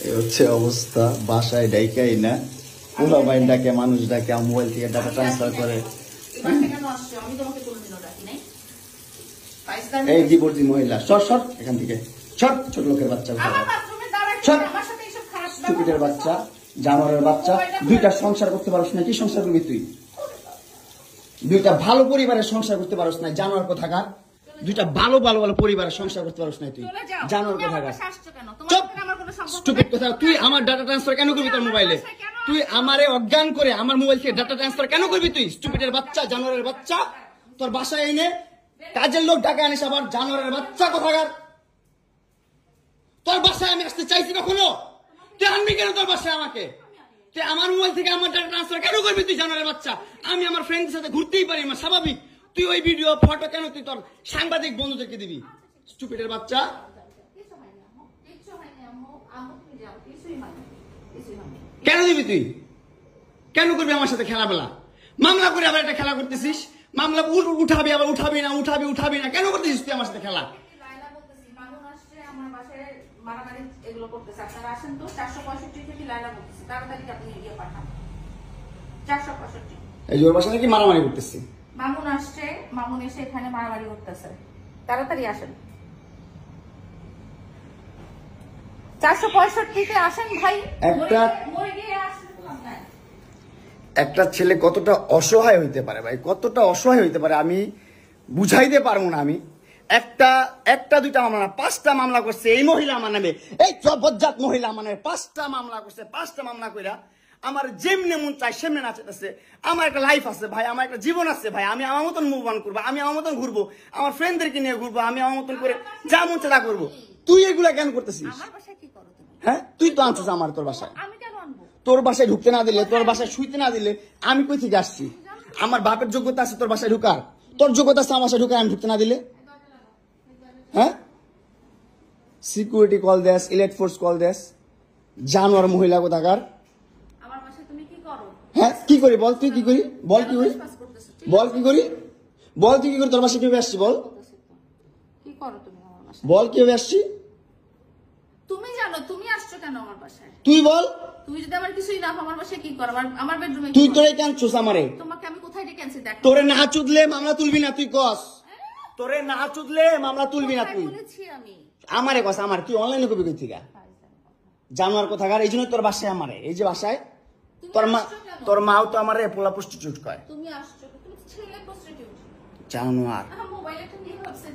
এই হচ্ছে অবস্থা, বাসায় ডাইকাই না, পুরো বাইন ডাকে, মানুষ ডাকে, মোবাইল থেকে ডাটা ট্রান্সফার করে। এই ডিভোর্সি মহিলা, সর সর এখান থেকে, সর, ছোট লোকের বাচ্চা, স্টুপিডের বাচ্চা, জানোয়ারের বাচ্চা। দুইটা সংসার করতে পারছ না, কি সংসার করবি তুই? দুইটা ভালো পরিবারের সংসার করতে পারছ না, জানোয়ার কোথাকার। দুইটা ভালো ভালো ভালো পরিবারের সংসার করতে পারছ না তুই, জানোয়ার কোথাকার। স্টুপিড কথা, তুই আমার ডাটা ট্রান্সফার কেন করবি তোর মোবাইলে? তুই আমারে অজ্ঞান করে আমার মোবাইল থেকে ডাটা ট্রান্সফার কেন করবি তুই? স্টুপিডের বাচ্চা, জানোয়ারের বাচ্চা। তোর বাসায় এনে কাজের লোক ডাকা আনিস, আবার জানোয়ারের বাচ্চা কোথাকার। তোর বাসায় আমি আসতে চাইছি কখনো? তুই আনবি কেন তোর বাসায় আমাকে? তুই আমার মোবাইল থেকে আমার ডাটা ট্রান্সফার কেন করবি তুই, জানোয়ারের বাচ্চা? আমি আমার ফ্রেন্ডের সাথে ঘুরতেই পারি, আমার স্বাভাবিক। তুই ওই ভিডিও ফটো কেন তুই তোর সাংবাদিক বন্ধুদেরকে দিবি? স্টুপিডের বাচ্চা। কেন দিবি তুই? কেন করবি আমার সাথে খেলাবেলা? মামলা করে আবার একটা খেলা করতেছিস, মামলা উঠাবি আবার উঠাবি না, উঠাবি না, কেন করতেছিস তুই আমার সাথে খেলা? এই জোর বাসা নাকি মারামারি করতেছি। মামুন আসছে, মামুন এসে এখানে মারামারি করতেছে, তাড়াতাড়ি আসেন। 465-তে আসেন ভাই। একটা ছেলে কতটা অসহায় হইতে পারে ভাই, কতটা অসহায় হইতে পারে আমি বুঝাইতে পারবো না। আমি একটা দুইটা মামলা না, 5টা মামলা করছে এই মহিলা আমার নামে, এই জবরদস্ত মহিলা আমার নামে 5টা মামলা করছে। 5টা মামলা কইরা আমার যেমনে মন চাই সেমনে নাচতেছে। আমার একটা লাইফ আছে ভাই, আমার একটা জীবন আছে ভাই, আমি আমার মতন মুভ অন করবো, আমি আমার মতন ঘুরবো, আমার ফ্রেন্ডদেরকে নিয়ে ঘুরবো, আমি আমার মতন করে যা মন চাই তা করবো। তুই এগুলা কেন করতেছিস? হ্যাঁ, তুই তো আনছিস আমার তোর বাসায়। তোর বাসায় ঢুকতে না দিলে, তোর বাসায় শুইতে না দিলে আমি কই থেকে আসছি? আমার বাপের যোগ্যতা আছে তোর বাসায় ঢুকার? তোর যোগ্যতা আছে আমার বাসায় ঢুকার, আমি ঢুকতে না দিলে? হ্যাঁ, সিকিউরিটি কল দেস, ইলেট ফোর্স কল দেস, জানোয়ার মহিলা কোথাকার। হ্যাঁ, কি করি বল? তুই কি করি বল? কি করি বল? কি করি বল? তুই কি করি? তোর বাসায় কিভাবে আসছি বল? বল কিভাবে আসছি? তুমি জানো তুমি আসছো কেন আমার বাসায়? তুই বল। তুমি যদি আমার কিছুই না আমার বাসায় কি করো? আমার বেডরুমে তুই তোরে কেন চুস আমারে? তোমাকে আমি কোথায় ডেকে আনছি দেখ। তোরে না চুদলে মামলা তুলবি না তুই কস? তোরে না চুদলে মামলা তুলবি না তুই? বলেছি আমি। আমারে কস, আমার তুই অনলাইনে কবি কই থেকে? জানোয়ার কোথাকার। এই জন্য তোর বাসায় আমারে, এই যে বাসায় তোর মাও তো আমারে পোলা প্রস্টিটিউট কয়। তুমি আসছো, তুমি ছেলে প্রস্টিটিউট জানোয়ার। মোবাইলে তুমি ভাবছে